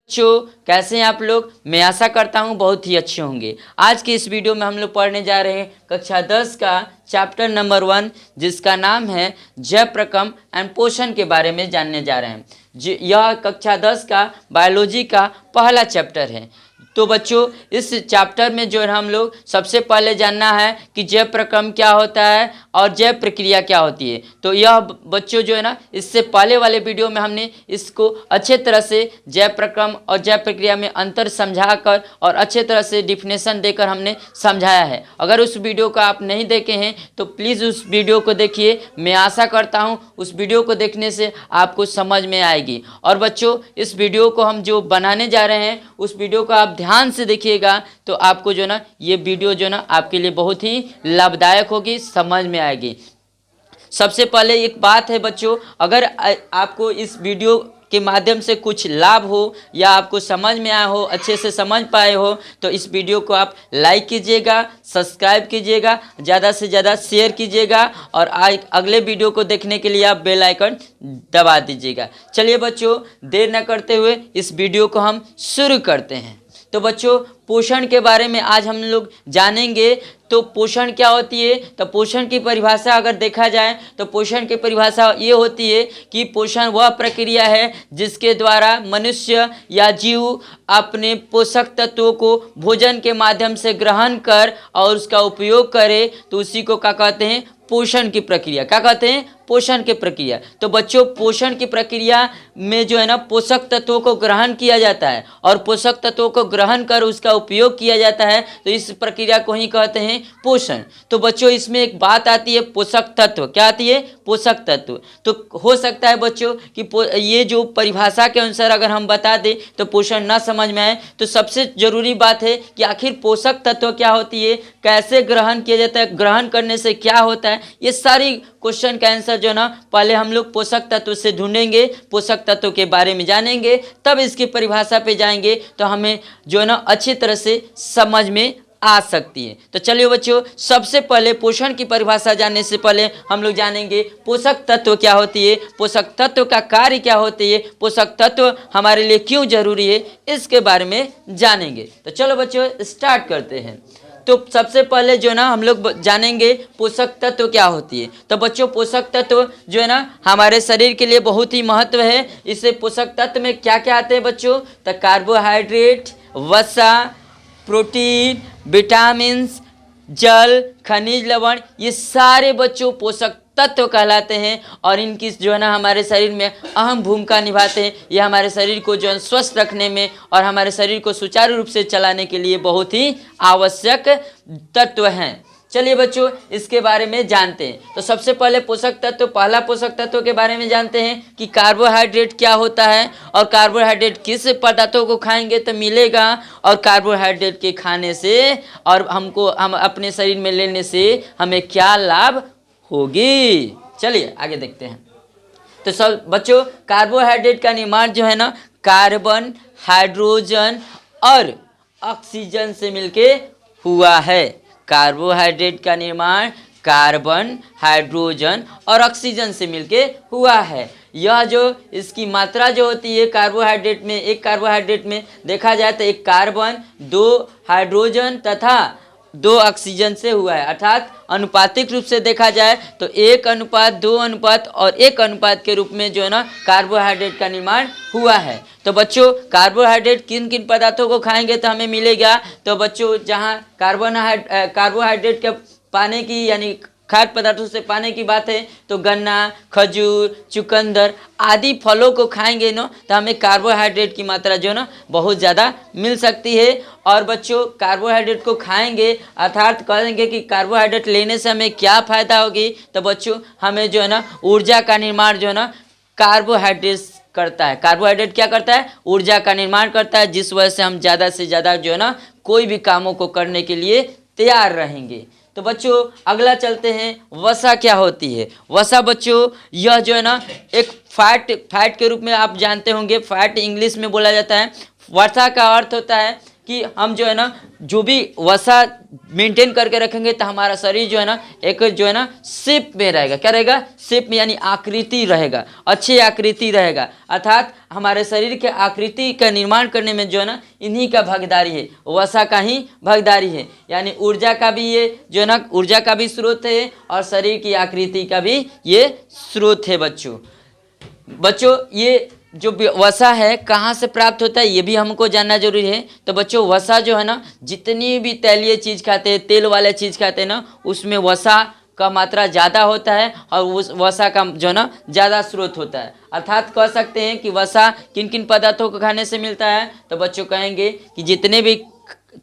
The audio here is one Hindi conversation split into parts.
बच्चों कैसे हैं आप लोग। मैं आशा करता हूं बहुत ही अच्छे होंगे। आज के इस वीडियो में हम लोग पढ़ने जा रहे हैं कक्षा 10 का चैप्टर नंबर 1 जिसका नाम है जय प्रकम एंड पोषण के बारे में जानने जा रहे हैं। यह कक्षा 10 का बायोलॉजी का पहला चैप्टर है। तो बच्चों इस चैप्टर में जो है हम लोग सबसे पहले जानना है कि जैव प्रक्रम क्या होता है और जैव प्रक्रिया क्या होती है। तो यह बच्चों जो है ना, इससे पहले वाले वीडियो में हमने इसको अच्छे तरह से जैव प्रक्रम और जैव प्रक्रिया में अंतर समझाकर और अच्छे तरह से डिफिनेशन देकर हमने समझाया है। अगर उस वीडियो को आप नहीं देखे हैं तो प्लीज़ उस वीडियो को देखिए। मैं आशा करता हूँ उस वीडियो को देखने से आपको समझ में आएगी। और बच्चों इस वीडियो को हम जो बनाने जा रहे हैं उस वीडियो को आप ध्यान से देखिएगा तो आपको जो ना ये वीडियो जो ना आपके लिए बहुत ही लाभदायक होगी, समझ में आएगी। सबसे पहले एक बात है बच्चों, अगर आपको इस वीडियो के माध्यम से कुछ लाभ हो या आपको समझ में आया हो, अच्छे से समझ पाए हो, तो इस वीडियो को आप लाइक कीजिएगा, सब्सक्राइब कीजिएगा, ज़्यादा से ज़्यादा शेयर कीजिएगा और अगले वीडियो को देखने के लिए आप बेल आइकन दबा दीजिएगा। चलिए बच्चों देर न करते हुए इस वीडियो को हम शुरू करते हैं। तो बच्चों पोषण के बारे में आज हम लोग जानेंगे। तो पोषण क्या होती है, तो पोषण की परिभाषा अगर देखा जाए तो पोषण की परिभाषा ये होती है कि पोषण वह प्रक्रिया है जिसके द्वारा मनुष्य या जीव अपने पोषक तत्वों को भोजन के माध्यम से ग्रहण कर और उसका उपयोग करे, तो उसी को क्या कहते हैं, पोषण की प्रक्रिया। क्या कहते हैं, पोषण की प्रक्रिया। तो बच्चों पोषण की प्रक्रिया में जो है ना पोषक तत्वों को ग्रहण किया जाता है और पोषक तत्वों को ग्रहण कर उसका उपयोग किया जाता है, तो इस प्रक्रिया को ही कहते हैं पोषण। तो बच्चों इसमें एक बात आती है पोषक तत्व। क्या आती है, पोषक तत्व। तो हो सकता है बच्चों कि ये जो परिभाषा के अनुसार अगर हम बता दें तो पोषण ना समझ में आए, तो सबसे जरूरी बात है कि आखिर पोषक तत्व क्या होती है, कैसे ग्रहण किया जाता है, ग्रहण करने से क्या होता है, ये सारी क्वेश्चन का आंसर जो ना पहले हम लोग पोषक तत्व से ढूंढेंगे, पोषक तत्व के बारे में जानेंगे, तब इसकी परिभाषा पे जाएंगे तो हमें जो है ना अच्छी तरह से समझ में आ सकती है। तो चलिए बच्चों सबसे पहले पोषण की परिभाषा जानने से पहले हम लोग जानेंगे पोषक तत्व क्या होती है, पोषक तत्व का कार्य क्या होती है, पोषक तत्व हमारे लिए क्यों जरूरी है, इसके बारे में जानेंगे। तो चलो बच्चों स्टार्ट करते हैं। तो सबसे पहले जो है ना हम लोग जानेंगे पोषक तत्व क्या होती है। तो बच्चों पोषक तत्व जो है ना हमारे शरीर के लिए बहुत ही महत्व है। इससे पोषक तत्व में क्या क्या आते हैं बच्चों, तो कार्बोहाइड्रेट, वसा, प्रोटीन, विटामिन्स, जल, खनिज लवण, ये सारे बच्चों पोषक तत्व कहलाते हैं और इनकी जो है ना हमारे शरीर में अहम भूमिका निभाते हैं। ये हमारे शरीर को जो है स्वस्थ रखने में और हमारे शरीर को सुचारू रूप से चलाने के लिए बहुत ही आवश्यक तत्व हैं। चलिए बच्चों इसके बारे में जानते हैं। तो सबसे पहले पोषक तत्व, पहला पोषक तत्व के बारे में जानते हैं कि कार्बोहाइड्रेट क्या होता है और कार्बोहाइड्रेट किस पदार्थों को खाएंगे तो मिलेगा, और कार्बोहाइड्रेट के खाने से और हम अपने शरीर में लेने से हमें क्या लाभ होगी। चलिए आगे देखते हैं। तो सब बच्चों कार्बोहाइड्रेट का निर्माण जो है ना कार्बन, हाइड्रोजन और ऑक्सीजन से मिलके हुआ है। कार्बोहाइड्रेट का निर्माण कार्बन, हाइड्रोजन और ऑक्सीजन से मिलके हुआ है। यह जो इसकी मात्रा जो होती है कार्बोहाइड्रेट में, एक कार्बोहाइड्रेट में देखा जाए तो एक कार्बन, 2 हाइड्रोजन तथा 2 ऑक्सीजन से हुआ है। अर्थात अनुपातिक रूप से देखा जाए तो 1:2 अनुपात और 1 अनुपात के रूप में जो है ना कार्बोहाइड्रेट का निर्माण हुआ है। तो बच्चों कार्बोहाइड्रेट किन किन पदार्थों को खाएंगे तो हमें मिलेगा, तो बच्चों जहाँ कार्बोहाइड्रेट के पाने की यानी खाद्य पदार्थों से पाने की बात है तो गन्ना, खजूर, चुकंदर आदि फलों को खाएंगे ना तो हमें कार्बोहाइड्रेट की मात्रा जो है ना बहुत ज़्यादा मिल सकती है। और बच्चों कार्बोहाइड्रेट को खाएंगे अर्थात कहेंगे कि कार्बोहाइड्रेट लेने से हमें क्या फ़ायदा होगी, तो बच्चों हमें जो है ना ऊर्जा का निर्माण जो है ना कार्बोहाइड्रेट करता है। कार्बोहाइड्रेट क्या करता है, ऊर्जा का निर्माण करता है, जिस वजह से हम ज़्यादा से ज़्यादा जो है ना कोई भी कामों को करने के लिए तैयार रहेंगे। तो बच्चों अगला चलते हैं, वसा क्या होती है। वसा बच्चों यह जो है ना एक फैट के रूप में आप जानते होंगे, फैट इंग्लिश में बोला जाता है। वसा का अर्थ होता है कि हम जो है ना जो भी वसा मेंटेन करके रखेंगे तो हमारा शरीर जो है ना एक जो है ना शेप में रहेगा। क्या रहेगा? शेप में, यानी आकृति रहेगा, अच्छी आकृति रहेगा। अर्थात हमारे शरीर के आकृति का निर्माण करने में जो है ना इन्हीं का भागीदारी है, वसा का ही भागीदारी है। यानी ऊर्जा का भी ये जो है ना ऊर्जा का भी स्रोत है और शरीर की आकृति का भी ये स्रोत है बच्चों ये जो वसा है कहाँ से प्राप्त होता है ये भी हमको जानना जरूरी है। तो बच्चों वसा जो है ना जितनी भी तैलीय चीज़ खाते हैं, तेल वाले चीज़ खाते हैं ना, उसमें वसा का मात्रा ज़्यादा होता है और उस वसा का जो है ना ज़्यादा स्रोत होता है। अर्थात कह सकते हैं कि वसा किन किन पदार्थों को खाने से मिलता है। तो बच्चों कहेंगे कि जितने भी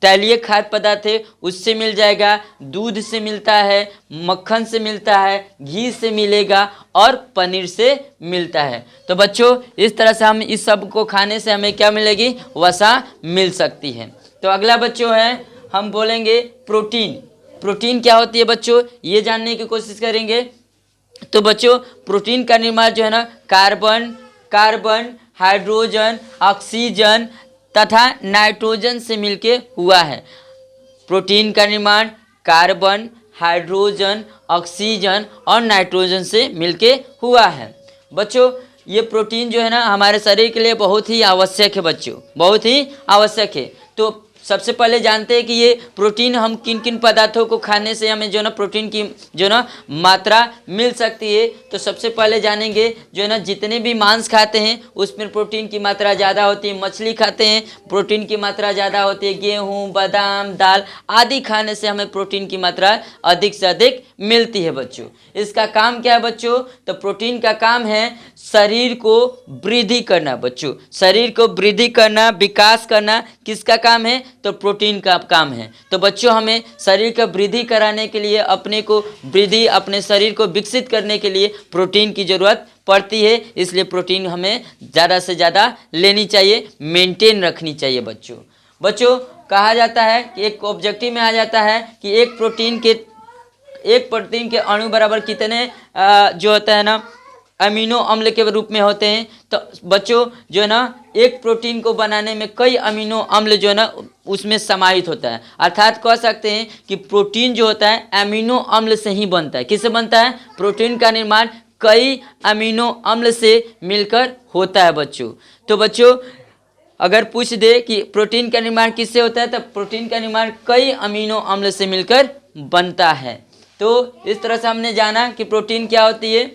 तैलीय खाद्य पदार्थ है उससे मिल जाएगा, दूध से मिलता है, मक्खन से मिलता है, घी से मिलेगा और पनीर से मिलता है। तो बच्चों इस तरह से हम इस सब को खाने से हमें क्या मिलेगी? वसा मिल सकती है। तो अगला बच्चों है हम बोलेंगे प्रोटीन। प्रोटीन क्या होती है बच्चों ये जानने की कोशिश करेंगे। तो बच्चों प्रोटीन का निर्माण जो है ना कार्बन, हाइड्रोजन, ऑक्सीजन तथा नाइट्रोजन से मिलके हुआ है। प्रोटीन का निर्माण कार्बन, हाइड्रोजन, ऑक्सीजन और नाइट्रोजन से मिलके हुआ है। बच्चों ये प्रोटीन जो है ना हमारे शरीर के लिए बहुत ही आवश्यक है बच्चों, बहुत ही आवश्यक है। तो सबसे पहले जानते हैं कि ये प्रोटीन हम किन किन पदार्थों को खाने से हमें जो ना प्रोटीन की जो ना मात्रा मिल सकती है। तो सबसे पहले जानेंगे जो है ना जितने भी मांस खाते हैं उसमें प्रोटीन की मात्रा ज़्यादा होती है। मछली खाते हैं प्रोटीन की मात्रा ज़्यादा होती है। गेहूँ, बादाम, दाल आदि खाने से हमें प्रोटीन की मात्रा अधिक से अधिक मिलती है बच्चों। इसका काम क्या है बच्चों? तो प्रोटीन का काम है शरीर को वृद्धि करना बच्चों, शरीर को वृद्धि करना, विकास करना किसका काम है? तो प्रोटीन का काम है। तो बच्चों हमें शरीर का वृद्धि कराने के लिए, अपने शरीर को विकसित करने के लिए प्रोटीन की ज़रूरत पड़ती है। इसलिए प्रोटीन हमें ज़्यादा से ज़्यादा लेनी चाहिए, मेंटेन रखनी चाहिए बच्चों कहा जाता है कि एक ऑब्जेक्टिव में आ जाता है कि एक प्रोटीन के अणु बराबर कितने जो होता है ना अमीनो अम्ल के रूप में होते हैं। तो बच्चों जो है ना एक प्रोटीन को बनाने में कई अमीनो अम्ल जो है ना उसमें समाहित होता है। अर्थात कह सकते हैं कि प्रोटीन जो होता है अमीनो अम्ल से ही बनता है। किससे बनता है? प्रोटीन का निर्माण कई अमीनो अम्ल से मिलकर होता है बच्चों। तो बच्चों अगर पूछ दे कि प्रोटीन का निर्माण किससे होता है तो प्रोटीन का निर्माण कई अमीनो अम्ल से मिलकर बनता है। तो इस तरह से हमने जाना कि प्रोटीन क्या होती है।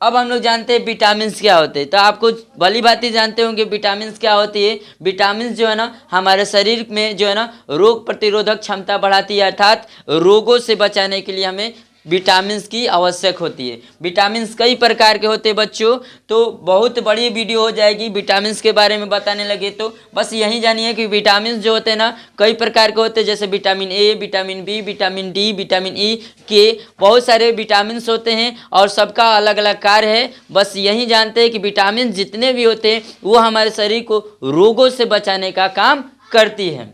अब हम लोग जानते हैं विटामिन क्या होते हैं। तो आपको भली बात ही जानते होंगे विटामिन क्या होती है। विटामिन जो है ना हमारे शरीर में जो है ना रोग प्रतिरोधक क्षमता बढ़ाती है। अर्थात रोगों से बचाने के लिए हमें विटामिन की आवश्यक होती है। विटामिन कई प्रकार के होते हैं बच्चों। तो बहुत बड़ी वीडियो हो जाएगी विटामिन के बारे में बताने लगे तो बस यही जानिए कि विटामिन जो होते हैं ना कई प्रकार के होते हैं। जैसे vitamin A, vitamin B, vitamin D, vitamin E के बहुत सारे विटामिन होते हैं और सबका अलग अलग कार्य है। बस यही जानते हैं कि विटामिन जितने भी होते हैं वो हमारे शरीर को रोगों से बचाने का काम करती है।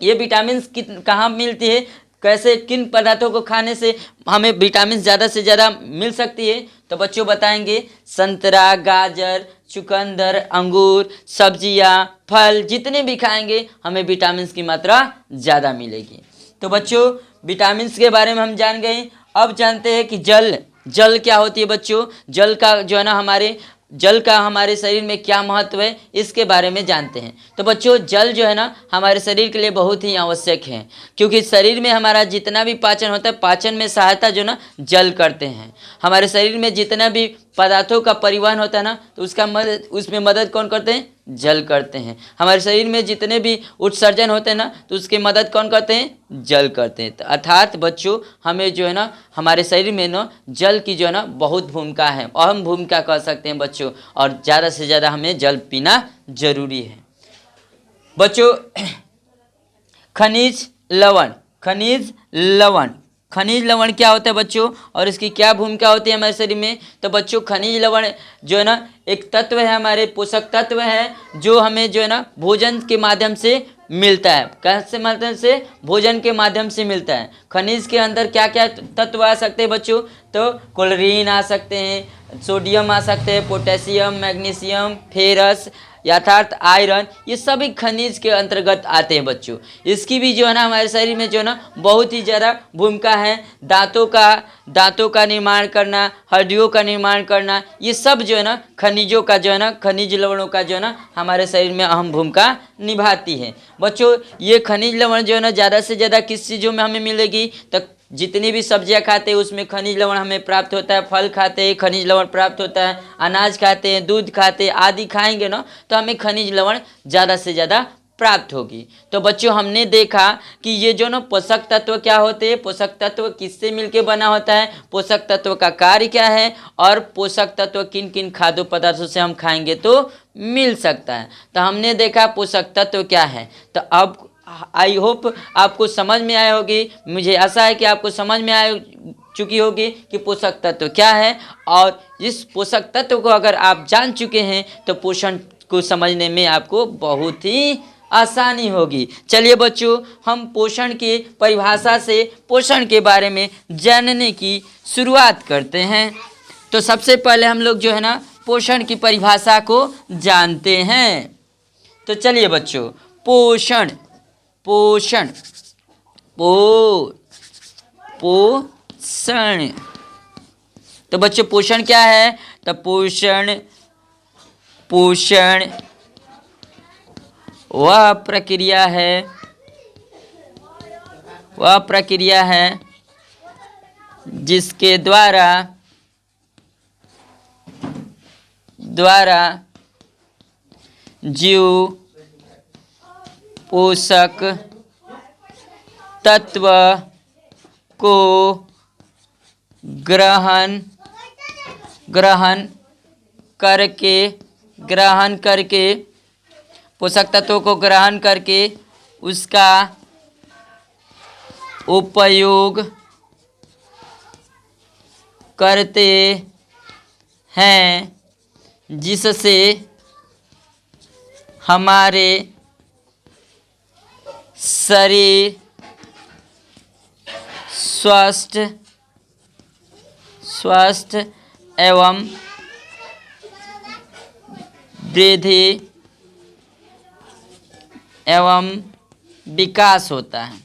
ये विटामिन कहाँ मिलती है, कैसे, किन पदार्थों को खाने से हमें विटामिन ज़्यादा से ज़्यादा मिल सकती है? तो बच्चों बताएंगे संतरा, गाजर, चुकंदर, अंगूर, सब्जियां, फल जितने भी खाएंगे हमें विटामिन की मात्रा ज़्यादा मिलेगी। तो बच्चों विटामिन के बारे में हम जान गए। अब जानते हैं कि जल क्या होती है बच्चों। जल का जो है ना हमारे शरीर में क्या महत्व है इसके बारे में जानते हैं। तो बच्चों जल जो है ना हमारे शरीर के लिए बहुत ही आवश्यक है, क्योंकि शरीर में हमारा जितना भी पाचन होता है, पाचन में सहायता जो ना जल करते हैं। हमारे शरीर में जितना भी पदार्थों का परिवहन होता है ना तो उसमें मदद कौन करते हैं? जल करते हैं। हमारे शरीर में जितने भी उत्सर्जन होते हैं ना तो उसकी मदद कौन करते हैं? जल करते हैं। तो अर्थात बच्चों हमें जो है ना हमारे शरीर में ना जल की जो है ना बहुत भूमिका है, अहम भूमिका कह सकते हैं बच्चों। और ज़्यादा से ज़्यादा हमें जल पीना जरूरी है बच्चों। खनिज लवण क्या होता है बच्चों और इसकी क्या भूमिका होती है हमारे शरीर में? तो बच्चों खनिज लवण जो है ना एक तत्व है, हमारे पोषक तत्व है जो हमें जो है ना भोजन के माध्यम से मिलता है। कैसे माध्यम से? भोजन के माध्यम से मिलता है। खनिज के अंदर क्या क्या तत्व आ सकते हैं बच्चों? तो क्लोरीन आ सकते हैं, सोडियम आ सकते हैं, पोटेशियम, मैग्नीशियम, फेरस, अर्थात आयरन, ये सभी खनिज के अंतर्गत आते हैं बच्चों। इसकी भी जो है ना हमारे शरीर में जो है ना बहुत ही ज़्यादा भूमिका है। दांतों का निर्माण करना, हड्डियों का निर्माण करना, ये सब जो है ना खनिजों का जो है ना खनिज लवणों का जो है ना हमारे शरीर में अहम भूमिका निभाती है बच्चों। ये खनिज लवण जो है ना ज़्यादा से ज़्यादा किस चीज़ों में हमें मिलेगी, तो जितनी भी सब्जियां खाते हैं उसमें खनिज लवण हमें प्राप्त होता है, फल खाते हैं खनिज लवण प्राप्त होता है, अनाज खाते हैं, दूध खाते हैं आदि खाएंगे ना तो हमें खनिज लवण ज़्यादा से ज़्यादा प्राप्त होगी। तो बच्चों हमने देखा कि ये जो ना पोषक तत्व क्या होते हैं, पोषक तत्व किससे मिलके बना होता है, पोषक तत्व का कार्य क्या है और पोषक तत्व किन किन खाद्य पदार्थों से हम खाएंगे तो मिल सकता है। तो हमने देखा पोषक तत्व क्या है। तो अब आई होप आपको समझ में आया होगी, मुझे आशा है कि आपको समझ में आ चुकी होगी कि पोषक तत्व क्या है। और इस पोषक तत्व को अगर आप जान चुके हैं तो पोषण को समझने में आपको बहुत ही आसानी होगी। चलिए बच्चों, हम पोषण की परिभाषा से पोषण के बारे में जानने की शुरुआत करते हैं। तो सबसे पहले हम लोग जो है ना पोषण की परिभाषा को जानते हैं। तो चलिए बच्चों, पोषण पोषण पोषण तो बच्चों पोषण क्या है, तो पोषण वह प्रक्रिया है जिसके द्वारा जीव पोषक तत्व को ग्रहण करके पोषक तत्वों को ग्रहण करके उसका उपयोग करते हैं, जिससे हमारे शरीर स्वस्थ एवं वृद्धि एवं विकास होता है।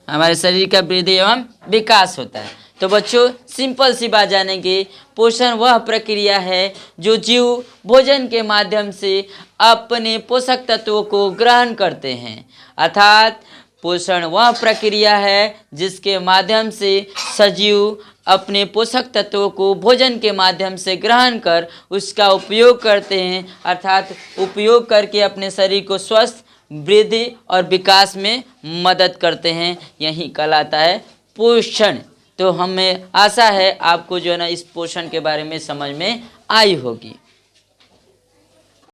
हमारे शरीर का वृद्धि एवं विकास होता है। तो बच्चों सिंपल सी बात जानेंगे, पोषण वह प्रक्रिया है जो जीव भोजन के माध्यम से अपने पोषक तत्वों को ग्रहण करते हैं। अर्थात पोषण वह प्रक्रिया है जिसके माध्यम से सजीव अपने पोषक तत्वों को भोजन के माध्यम से ग्रहण कर उसका उपयोग करते हैं, अर्थात उपयोग करके अपने शरीर को स्वस्थ, वृद्धि और विकास में मदद करते हैं। यही कहलाता है पोषण। तो हमें आशा है आपको जो है ना इस पोषण के बारे में समझ में आई होगी।